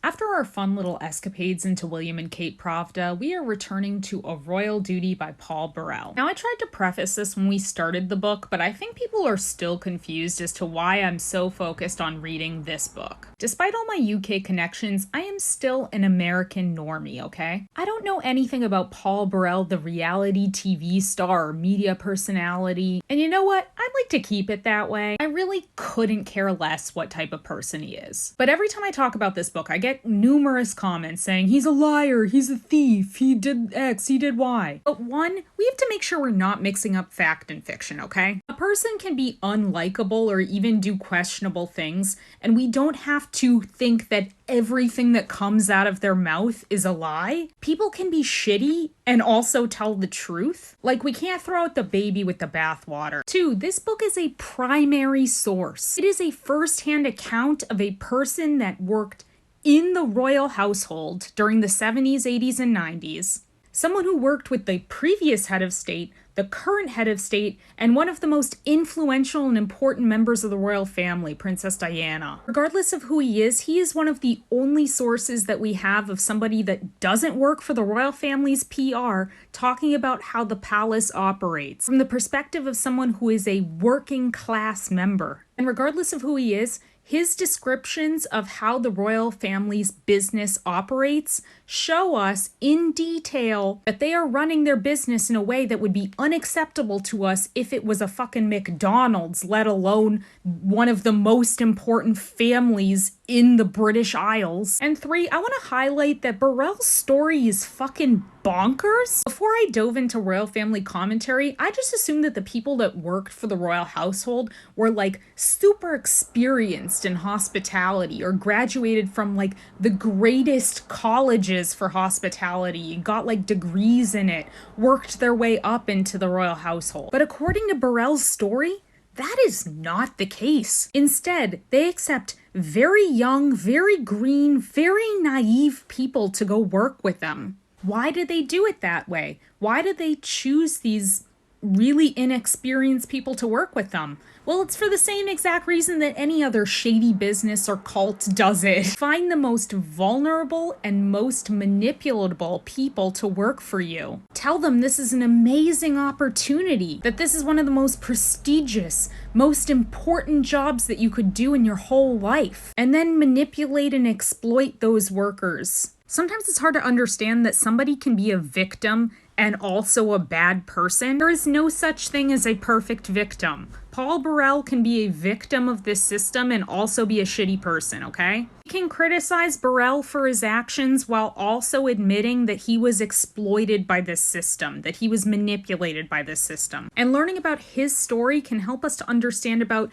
After our fun little escapades into William and Kate Pravda, we are returning to A Royal Duty by Paul Burrell. Now, I tried to preface this when we started the book, but I think people are still confused as to why I'm so focused on reading this book. Despite all my UK connections, I am still an American normie, okay? I don't know anything about Paul Burrell, the reality TV star or media personality, and you know what? I'd like to keep it that way. I really couldn't care less what type of person he is. But every time I talk about this book, I get numerous comments saying he's a liar, he's a thief, he did X, he did Y. But one, we have to make sure we're not mixing up fact and fiction, okay? A person can be unlikable or even do questionable things, and we don't have to think that everything that comes out of their mouth is a lie. People can be shitty and also tell the truth. Like, we can't throw out the baby with the bathwater. Two, this book is a primary source. It is a first-hand account of a person that worked in the royal household during the 70s, 80s, and 90s. Someone who worked with the previous head of state, the current head of state, and one of the most influential and important members of the royal family, Princess Diana. Regardless of who he is one of the only sources that we have of somebody that doesn't work for the royal family's PR talking about how the palace operates from the perspective of someone who is a working class member. And regardless of who he is, his descriptions of how the royal family's business operates show us in detail that they are running their business in a way that would be unacceptable to us if it was a fucking McDonald's, let alone one of the most important families in the British Isles. And three, I want to highlight that Burrell's story is fucking bonkers. Before I dove into royal family commentary, I just assumed that the people that worked for the royal household were like super experienced in hospitality or graduated from like the greatest colleges for hospitality, got like degrees in it, worked their way up into the royal household. But according to Burrell's story, that is not the case. Instead, they accept very young, very green, very naive people to go work with them. Why did they do it that way? Why did they choose these really inexperienced people to work with them? Well, it's for the same exact reason that any other shady business or cult does it. Find the most vulnerable and most manipulatable people to work for you. Tell them this is an amazing opportunity, that this is one of the most prestigious, most important jobs that you could do in your whole life, and then manipulate and exploit those workers. Sometimes it's hard to understand that somebody can be a victim and also a bad person. There is no such thing as a perfect victim. Paul Burrell can be a victim of this system and also be a shitty person, okay? We can criticize Burrell for his actions while also admitting that he was exploited by this system, that he was manipulated by this system. And learning about his story can help us to understand about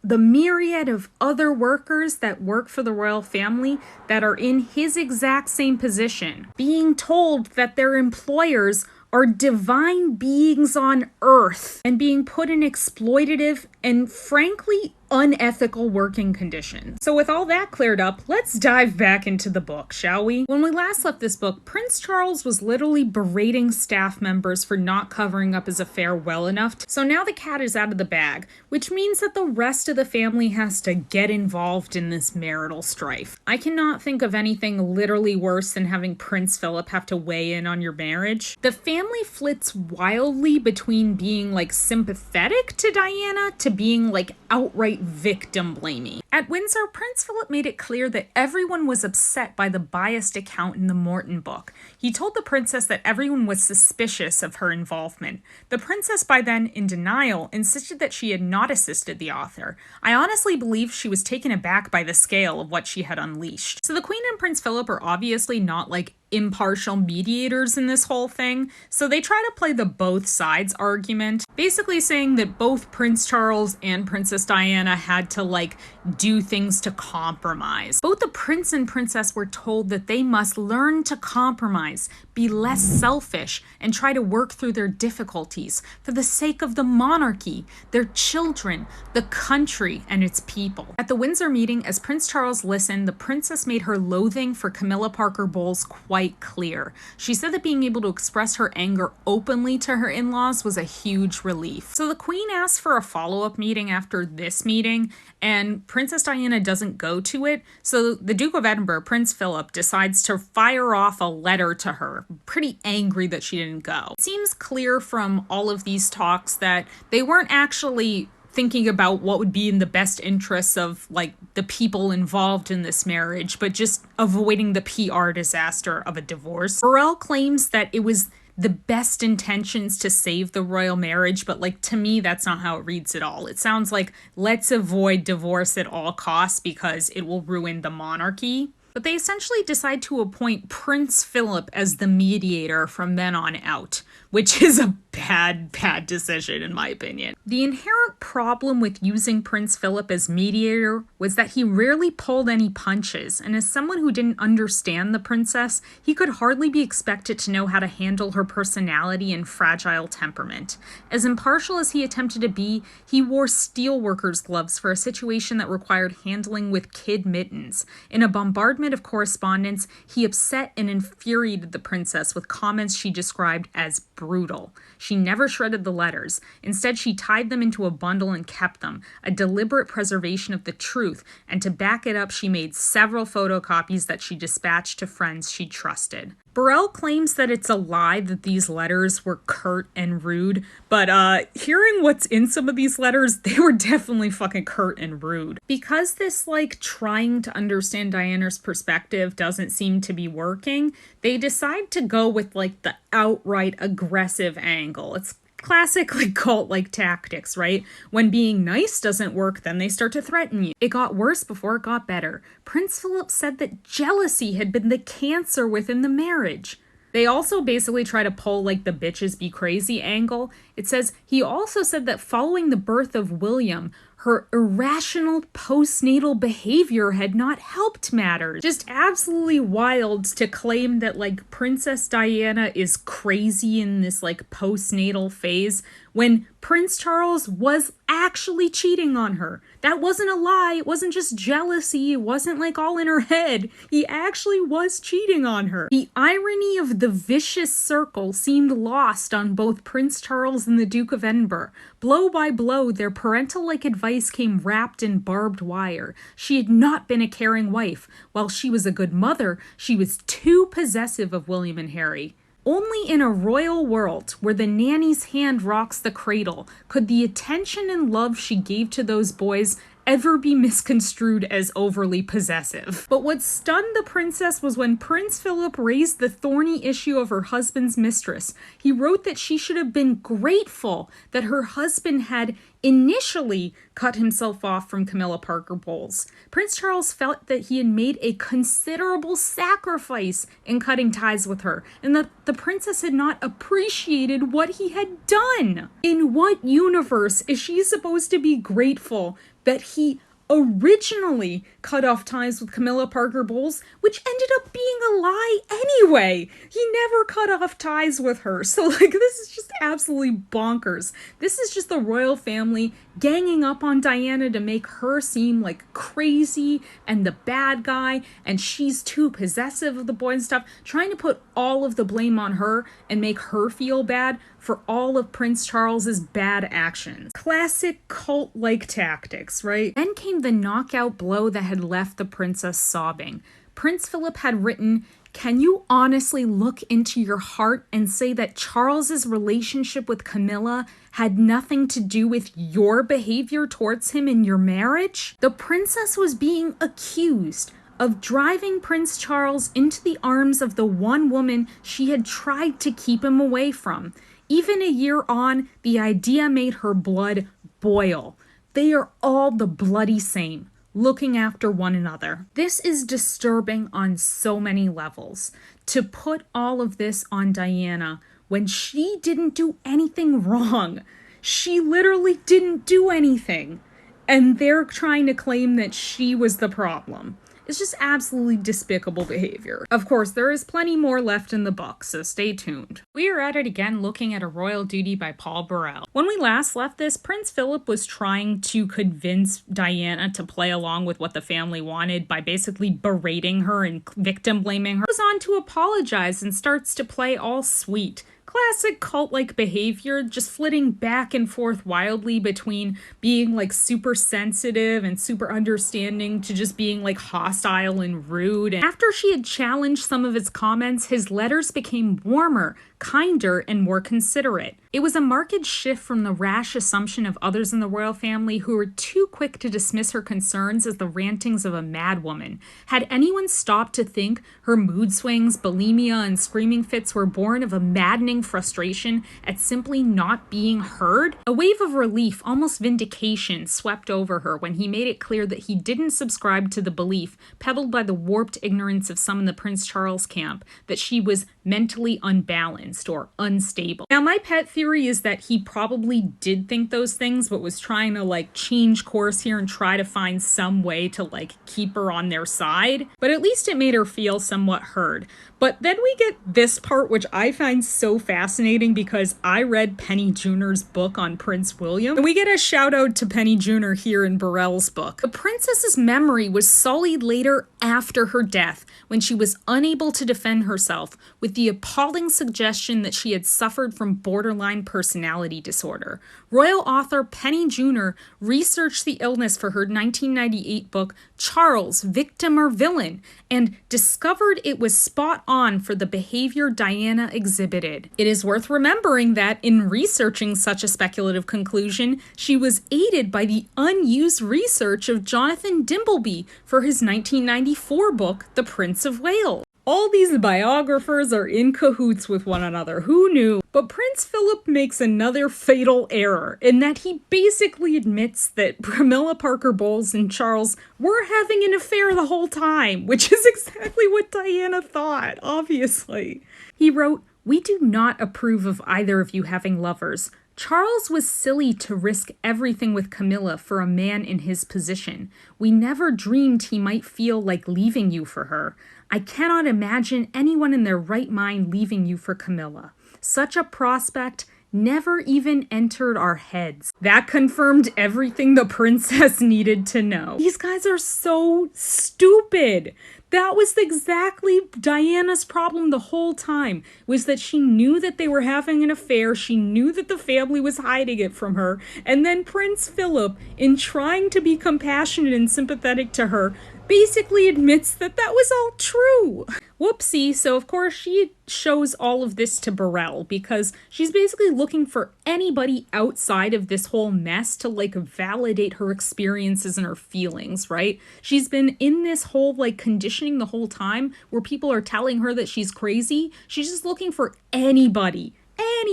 the myriad of other workers that work for the royal family that are in his exact same position, being told that their employers are divine beings on earth and being put in exploitative and frankly unethical working conditions. So with all that cleared up, let's dive back into the book, shall we? When we last left this book, Prince Charles was literally berating staff members for not covering up his affair well enough. So now the cat is out of the bag, which means that the rest of the family has to get involved in this marital strife. I cannot think of anything literally worse than having Prince Philip have to weigh in on your marriage. The family flits wildly between being like sympathetic to Diana to being like outright victim blaming. At Windsor, Prince Philip made it clear that everyone was upset by the biased account in the Morton book. He told the princess that everyone was suspicious of her involvement. The princess, by then in denial, insisted that she had not assisted the author. I honestly believe she was taken aback by the scale of what she had unleashed. So the Queen and Prince Philip are obviously not like impartial mediators in this whole thing, so they try to play the both sides argument, basically saying that both Prince Charles and Princess Diana had to like do things to compromise. Both the prince and princess were told that they must learn to compromise, be less selfish, and try to work through their difficulties for the sake of the monarchy, their children, the country, and its people. At the Windsor meeting, as Prince Charles listened, the princess made her loathing for Camilla Parker Bowles quite quite clear. She said that being able to express her anger openly to her in-laws was a huge relief. So the Queen asked for a follow-up meeting after this meeting, and Princess Diana doesn't go to it, so the Duke of Edinburgh, Prince Philip, decides to fire off a letter to her, pretty angry that she didn't go. It seems clear from all of these talks that they weren't actually thinking about what would be in the best interests of like the people involved in this marriage, but just avoiding the PR disaster of a divorce. Burrell claims that it was the best intentions to save the royal marriage, but like to me, that's not how it reads at all. It sounds like let's avoid divorce at all costs because it will ruin the monarchy. But they essentially decide to appoint Prince Philip as the mediator from then on out, which is a bad decision in my opinion. The inherent problem with using Prince Philip as mediator was that he rarely pulled any punches, and as someone who didn't understand the princess, he could hardly be expected to know how to handle her personality and fragile temperament. As impartial as he attempted to be, he wore steelworker's gloves for a situation that required handling with kid mittens. In a bombardment of correspondence, he upset and infuriated the princess with comments she described as brutal. She never shredded the letters. Instead, she tied them into a bundle and kept them, a deliberate preservation of the truth, and to back it up, she made several photocopies that she dispatched to friends she trusted. Burrell claims that it's a lie that these letters were curt and rude, but hearing what's in some of these letters, they were definitely fucking curt and rude. Because this like trying to understand Diana's perspective doesn't seem to be working, they decide to go with like the outright aggressive angle. It's classic like cult-like tactics, right? When being nice doesn't work, then they start to threaten you. It got worse before it got better. Prince Philip said that jealousy had been the cancer within the marriage. They also basically try to pull like the bitches be crazy angle. It says he also said that following the birth of William, her irrational postnatal behavior had not helped matters. Just absolutely wild to claim that like Princess Diana is crazy in this like postnatal phase when Prince Charles was actually cheating on her. That wasn't a lie. It wasn't just jealousy. It wasn't like all in her head. He actually was cheating on her. The irony of the vicious circle seemed lost on both Prince Charles and the Duke of Edinburgh. Blow by blow, their parental-like advice came wrapped in barbed wire. She had not been a caring wife. While she was a good mother, she was too possessive of William and Harry. Only in a royal world, where the nanny's hand rocks the cradle, could the attention and love she gave to those boys ever be misconstrued as overly possessive. But what stunned the princess was when Prince Philip raised the thorny issue of her husband's mistress. He wrote that she should have been grateful that her husband had initially cut himself off from Camilla Parker Bowles. Prince Charles felt that he had made a considerable sacrifice in cutting ties with her, and that the princess had not appreciated what he had done. In what universe is she supposed to be grateful that he originally cut off ties with Camilla Parker Bowles, which ended up being a lie anyway? He never cut off ties with her. So like, this is just absolutely bonkers. This is just the royal family ganging up on Diana to make her seem like crazy and the bad guy, and she's too possessive of the boy and stuff, trying to put all of the blame on her and make her feel bad for all of Prince Charles's bad actions. Classic cult-like tactics, right? Then came the knockout blow that had left the princess sobbing. Prince Philip had written, "Can you honestly look into your heart and say that Charles's relationship with Camilla had nothing to do with your behavior towards him in your marriage?" The princess was being accused of driving Prince Charles into the arms of the one woman she had tried to keep him away from. Even a year on, the idea made her blood boil. They are all the bloody same, looking after one another. This is disturbing on so many levels. To put all of this on Diana when she didn't do anything wrong. She literally didn't do anything. And they're trying to claim that she was the problem. is just absolutely despicable behavior. Of course, there is plenty more left in the book, so stay tuned. We are at it again looking at A Royal Duty by Paul Burrell. When we last left this, Prince Philip was trying to convince Diana to play along with what the family wanted by basically berating her and victim blaming her. He goes on to apologize and starts to play all sweet. Classic cult-like behavior, just flitting back and forth wildly between being like super sensitive and super understanding to just being like hostile and rude. And after she had challenged some of his comments, his letters became warmer, kinder, and more considerate. It was a marked shift from the rash assumption of others in the royal family who were too quick to dismiss her concerns as the rantings of a madwoman. Had anyone stopped to think her mood swings, bulimia, and screaming fits were born of a maddening frustration at simply not being heard? A wave of relief, almost vindication, swept over her when he made it clear that he didn't subscribe to the belief, peddled by the warped ignorance of some in the Prince Charles camp, that she was mentally unbalanced or unstable. Now, my pet theory is that he probably did think those things, but was trying to like change course here and try to find some way to like keep her on their side. But at least it made her feel somewhat heard. But then we get this part, which I find so fascinating because I read Penny Junor's book on Prince William. And we get a shout out to Penny Junor here in Burrell's book. The princess's memory was sullied later after her death, when she was unable to defend herself, with the appalling suggestion that she had suffered from borderline personality disorder. Royal author Penny Junor researched the illness for her 1998 book, Charles, Victim or Villain, and discovered it was spot on for the behavior Diana exhibited. It is worth remembering that in researching such a speculative conclusion, she was aided by the unused research of Jonathan Dimbleby for his 1994 book, The Prince of Wales. All these biographers are in cahoots with one another, who knew? But Prince Philip makes another fatal error in that he basically admits that Camilla Parker Bowles and Charles were having an affair the whole time, which is exactly what Diana thought, obviously. He wrote, "We do not approve of either of you having lovers. Charles was silly to risk everything with Camilla for a man in his position. We never dreamed he might feel like leaving you for her. I cannot imagine anyone in their right mind leaving you for Camilla. Such a prospect never even entered our heads." That confirmed everything the princess needed to know. These guys are so stupid. That was exactly Diana's problem the whole time, was that she knew that they were having an affair, she knew that the family was hiding it from her, and then Prince Philip, in trying to be compassionate and sympathetic to her, basically admits that that was all true. Whoopsie, so of course she shows all of this to Burrell because she's basically looking for anybody outside of this whole mess to like validate her experiences and her feelings, right? She's been in this whole like conditioning the whole time where people are telling her that she's crazy. She's just looking for anybody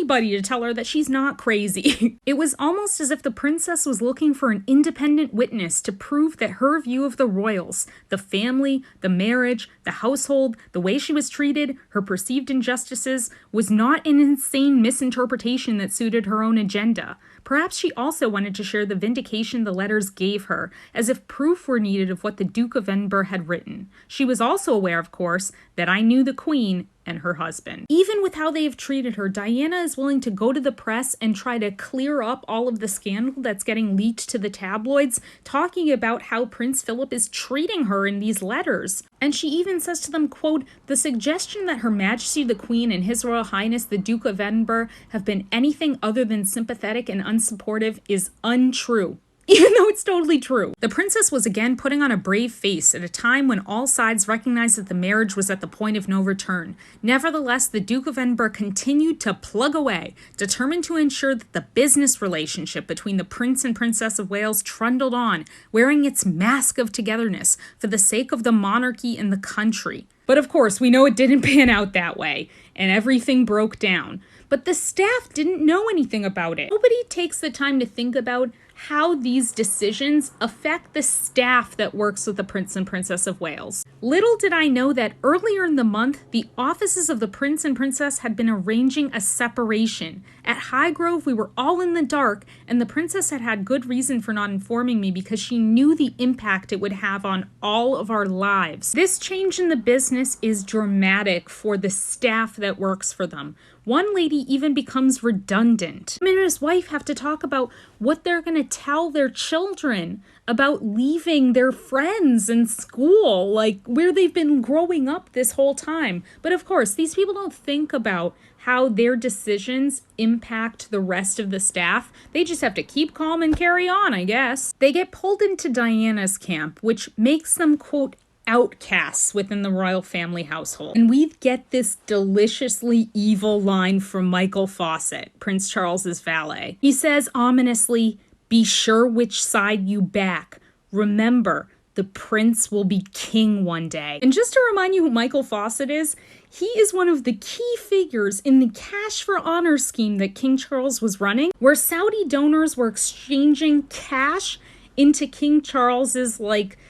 to tell her that she's not crazy. It was almost as if the princess was looking for an independent witness to prove that her view of the royals, the family, the marriage, the household, the way she was treated, her perceived injustices, was not an insane misinterpretation that suited her own agenda. Perhaps she also wanted to share the vindication the letters gave her, as if proof were needed of what the Duke of Edinburgh had written. She was also aware, of course, that I knew the Queen and her husband. Even with how they have treated her, Diana is willing to go to the press and try to clear up all of the scandal that's getting leaked to the tabloids, talking about how Prince Philip is treating her in these letters. And she even says to them, quote, "The suggestion that Her Majesty the Queen and His Royal Highness the Duke of Edinburgh have been anything other than sympathetic and unsupportive is untrue." Even though it's totally true. The princess was again putting on a brave face at a time when all sides recognized that the marriage was at the point of no return. Nevertheless, the Duke of Edinburgh continued to plug away, determined to ensure that the business relationship between the Prince and Princess of Wales trundled on, wearing its mask of togetherness for the sake of the monarchy and the country. But of course, we know it didn't pan out that way, and everything broke down. But the staff didn't know anything about it. Nobody takes the time to think about how these decisions affect the staff that works with the Prince and Princess of Wales. Little did I know that earlier in the month, the offices of the Prince and Princess had been arranging a separation. At Highgrove, we were all in the dark, and the Princess had had good reason for not informing me because she knew the impact it would have on all of our lives. This change in the business is dramatic for the staff that works for them. One lady even becomes redundant. Him and his wife have to talk about what they're going to tell their children about leaving their friends and school, like where they've been growing up this whole time. But of course, these people don't think about how their decisions impact the rest of the staff. They just have to keep calm and carry on, I guess. They get pulled into Diana's camp, which makes them, quote, outcasts within the royal family household. And we get this deliciously evil line from Michael Fawcett, Prince Charles's valet. He says ominously, "Be sure which side you back. Remember, the prince will be king one day." And just to remind you who Michael Fawcett is, he is one of the key figures in the Cash for Honor scheme that King Charles was running, where Saudi donors were exchanging cash into King Charles's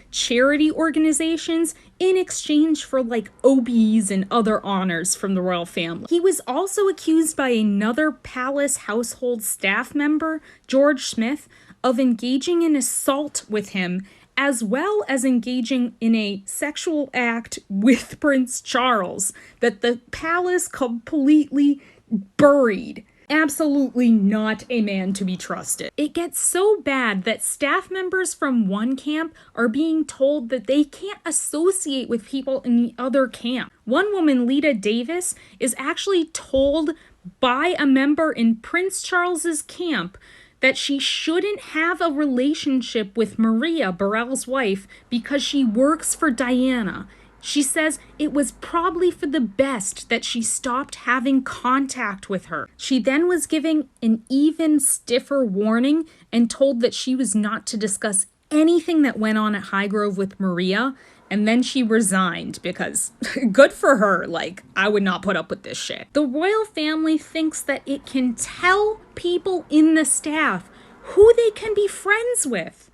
charity organizations in exchange for OBs and other honors from the royal family. He was also accused by another palace household staff member, George Smith, of engaging in assault with him, as well as engaging in a sexual act with Prince Charles that the palace completely buried. Absolutely not a man to be trusted. It gets so bad that staff members from one camp are being told that they can't associate with people in the other camp. One woman, Lita Davis, is actually told by a member in Prince Charles's camp that she shouldn't have a relationship with Maria, Burrell's wife, because she works for Diana. She says it was probably for the best that she stopped having contact with her. She then was given an even stiffer warning and told that she was not to discuss anything that went on at Highgrove with Maria, and then she resigned because good for her, I would not put up with this shit. The royal family thinks that it can tell people in the staff who they can be friends with.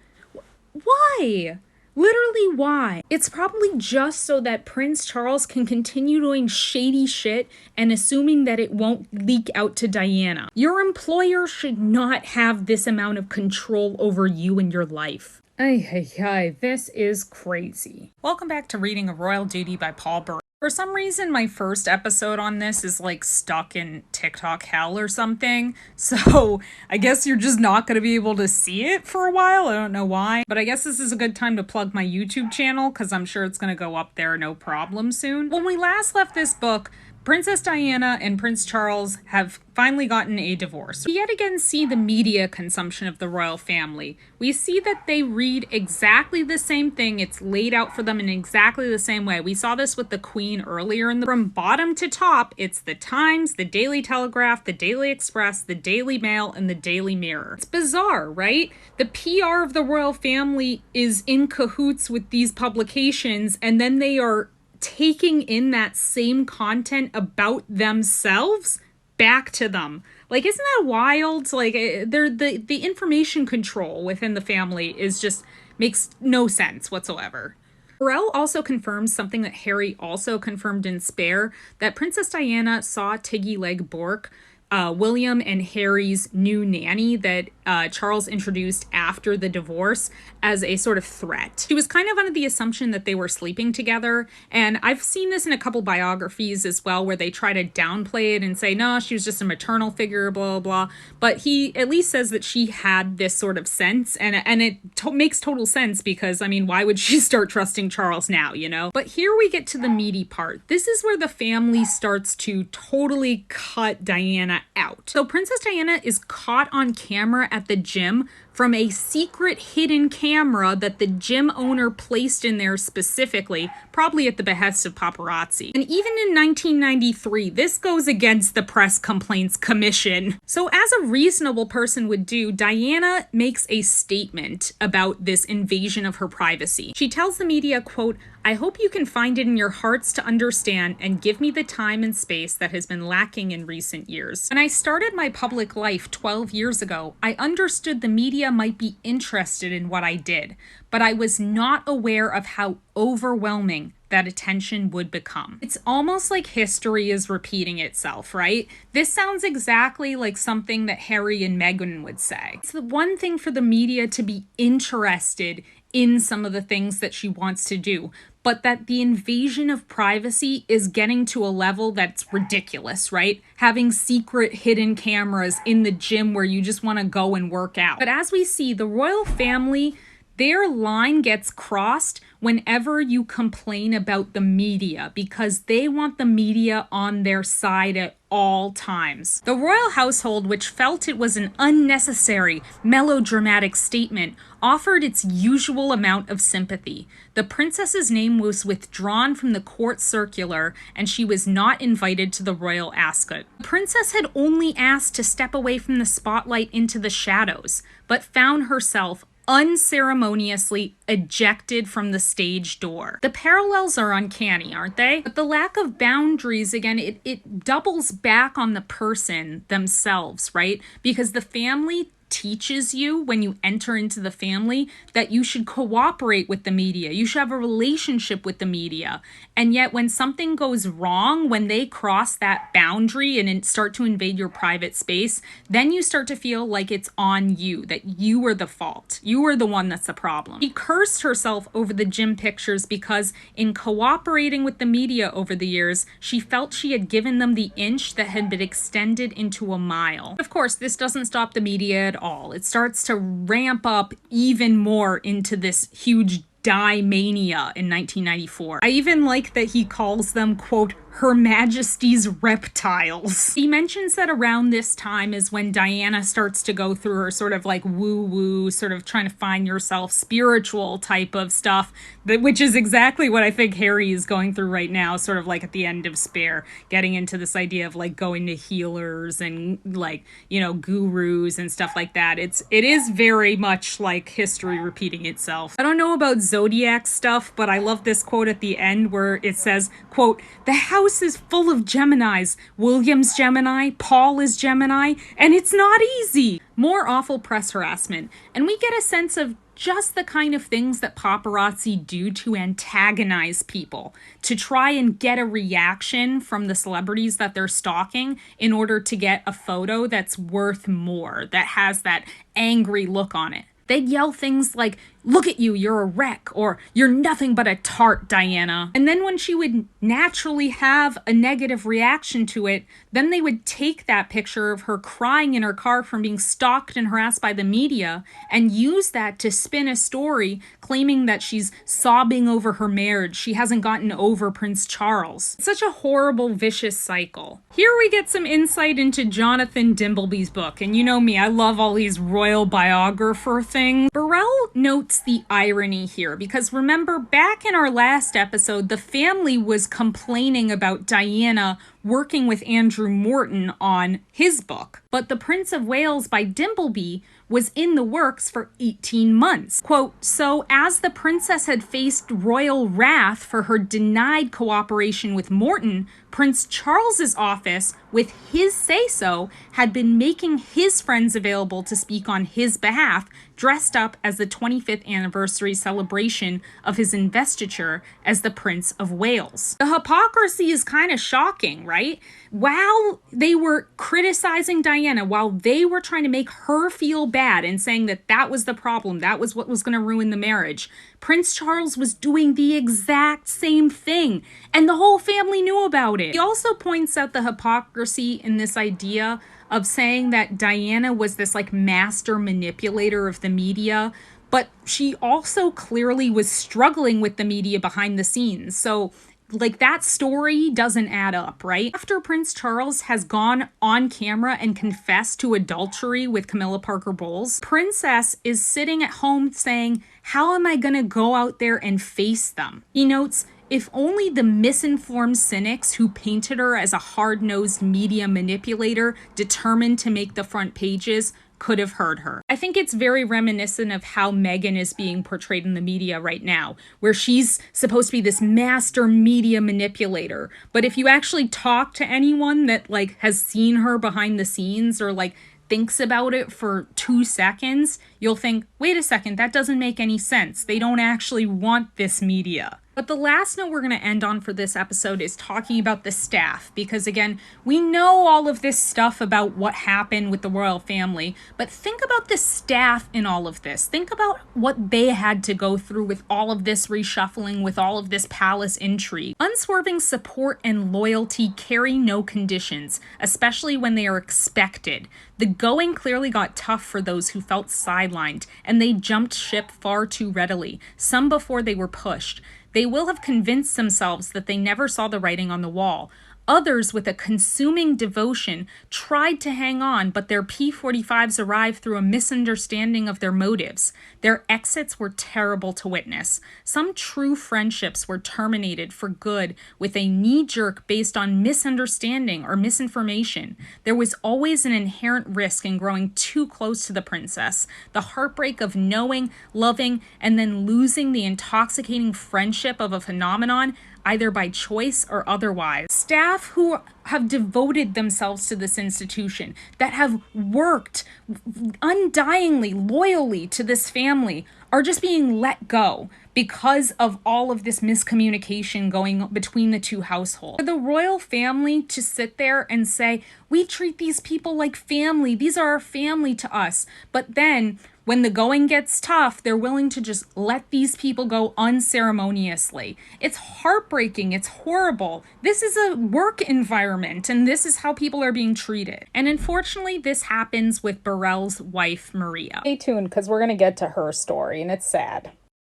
Why? Literally, why? It's probably just so that Prince Charles can continue doing shady shit and assuming that it won't leak out to Diana. Your employer should not have this amount of control over you and your life. Ay, this is crazy. Welcome back to Reading A Royal Duty by Paul Burrell. For some reason, my first episode on this is stuck in TikTok hell or something. So I guess you're just not going to be able to see it for a while. I don't know why. But I guess this is a good time to plug my YouTube channel because I'm sure it's going to go up there no problem soon. When we last left this book, Princess Diana and Prince Charles have finally gotten a divorce. We yet again see the media consumption of the royal family. We see that they read exactly the same thing. It's laid out for them in exactly the same way. We saw this with the Queen earlier. From bottom to top, it's the Times, the Daily Telegraph, the Daily Express, the Daily Mail, and the Daily Mirror. It's bizarre, right? The PR of the royal family is in cahoots with these publications, and then they are taking in that same content about themselves back to them. Isn't that wild? The information control within the family is just makes no sense whatsoever. Burrell also confirms something that Harry also confirmed in Spare, that Princess Diana saw Tiggy Leg Bork, William and Harry's new nanny that Charles introduced after the divorce, as a sort of threat. She was kind of under the assumption that they were sleeping together, and I've seen this in a couple biographies as well where they try to downplay it and say, no, she was just a maternal figure, blah, blah, blah. But he at least says that she had this sort of sense, and it makes total sense because, why would she start trusting Charles now, you know? But here we get to the meaty part. This is where the family starts to totally cut Diana out. So Princess Diana is caught on camera at the gym from a secret hidden camera that the gym owner placed in there specifically, probably at the behest of paparazzi. And even in 1993, this goes against the Press Complaints Commission. So as a reasonable person would do, Diana makes a statement about this invasion of her privacy. She tells the media, quote, I hope you can find it in your hearts to understand and give me the time and space that has been lacking in recent years. When I started my public life 12 years ago, I understood the media might be interested in what I did, but I was not aware of how overwhelming that attention would become. It's almost like history is repeating itself, right? This sounds exactly like something that Harry and Meghan would say. It's the one thing for the media to be interested in some of the things that she wants to do, but that the invasion of privacy is getting to a level that's ridiculous, right? Having secret hidden cameras in the gym where you just want to go and work out. But as we see, the royal family, their line gets crossed whenever you complain about the media, because they want the media on their side at all times. The royal household, which felt it was an unnecessary, melodramatic statement, offered its usual amount of sympathy. The princess's name was withdrawn from the court circular, and she was not invited to the royal ascot. The princess had only asked to step away from the spotlight into the shadows, but found herself unceremoniously ejected from the stage door. The parallels are uncanny, aren't they? But the lack of boundaries, again, it doubles back on the person themselves, right? Because the family teaches you when you enter into the family that you should cooperate with the media. You should have a relationship with the media. And yet when something goes wrong, when they cross that boundary and start to invade your private space, then you start to feel like it's on you, that you are the fault. You are the one that's the problem. She cursed herself over the gym pictures because in cooperating with the media over the years, she felt she had given them the inch that had been extended into a mile. Of course, this doesn't stop the media at all. It starts to ramp up even more into this huge dye mania in 1994. I even like that he calls them, quote, Her Majesty's reptiles. He mentions that around this time is when Diana starts to go through her sort of like woo-woo, sort of trying to find yourself spiritual type of stuff, which is exactly what I think Harry is going through right now, sort of like at the end of Spare, getting into this idea of like going to healers and like, you know, gurus and stuff like that. It is very much like history repeating itself. I don't know about zodiac stuff, but I love this quote at the end where it says, quote, "The house is full of Geminis. William's Gemini, Paul is Gemini, and it's not easy." More awful press harassment. And we get a sense of just the kind of things that paparazzi do to antagonize people, to try and get a reaction from the celebrities that they're stalking in order to get a photo that's worth more, that has that angry look on it. They'd yell things like, "Look at you, you're a wreck," or "You're nothing but a tart, Diana." And then when she would naturally have a negative reaction to it, then they would take that picture of her crying in her car from being stalked and harassed by the media and use that to spin a story claiming that she's sobbing over her marriage. She hasn't gotten over Prince Charles. It's such a horrible, vicious cycle. Here we get some insight into Jonathan Dimbleby's book. And you know me, I love all these royal biographer things. Burrell notes the irony here because remember back in our last episode, the family was complaining about Diana working with Andrew Morton on his book. But The Prince of Wales by Dimbleby was in the works for 18 months. Quote, "So as the princess had faced royal wrath for her denied cooperation with Morton, Prince Charles's office, with his say-so, had been making his friends available to speak on his behalf, dressed up as the 25th anniversary celebration of his investiture as the Prince of Wales." The hypocrisy is kind of shocking, right? While they were criticizing Diana, while they were trying to make her feel bad and saying that that was the problem, that was what was going to ruin the marriage, Prince Charles was doing the exact same thing, and the whole family knew about it. He also points out the hypocrisy in this idea of saying that Diana was this like master manipulator of the media, but she also clearly was struggling with the media behind the scenes. So like that story doesn't add up, right? After Prince Charles has gone on camera and confessed to adultery with Camilla Parker Bowles, Princess is sitting at home saying, "How am I gonna go out there and face them?" He notes, "If only the misinformed cynics who painted her as a hard-nosed media manipulator determined to make the front pages could have heard her. I think it's very reminiscent of how Meghan is being portrayed in the media right now, where she's supposed to be this master media manipulator. But if you actually talk to anyone that like has seen her behind the scenes or like thinks about it for 2 seconds, you'll think, wait a second, that doesn't make any sense. They don't actually want this media. But the last note we're going to end on for this episode is talking about the staff, because again, we know all of this stuff about what happened with the royal family, but think about the staff in all of this. Think about what they had to go through with all of this reshuffling, with all of this palace intrigue. Unswerving support and loyalty carry no conditions, especially when they are expected. The going clearly got tough for those who felt sidelined, and they jumped ship far too readily, some before they were pushed. They will have convinced themselves that they never saw the writing on the wall. Others, with a consuming devotion, tried to hang on, but their P-45s arrived through a misunderstanding of their motives. Their exits were terrible to witness. Some true friendships were terminated for good with a knee-jerk based on misunderstanding or misinformation. There was always an inherent risk in growing too close to the princess. The heartbreak of knowing, loving, and then losing the intoxicating friendship of a phenomenon, either by choice or otherwise. Staff who have devoted themselves to this institution, that have worked undyingly, loyally to this family, are just being let go because of all of this miscommunication going between the two households. For the royal family to sit there and say, we treat these people like family, these are our family to us, but then when the going gets tough, they're willing to just let these people go unceremoniously. It's heartbreaking. It's horrible. This is a work environment, and this is how people are being treated. And unfortunately, this happens with Burrell's wife, Maria. Stay tuned, because we're going to get to her story, and it's sad.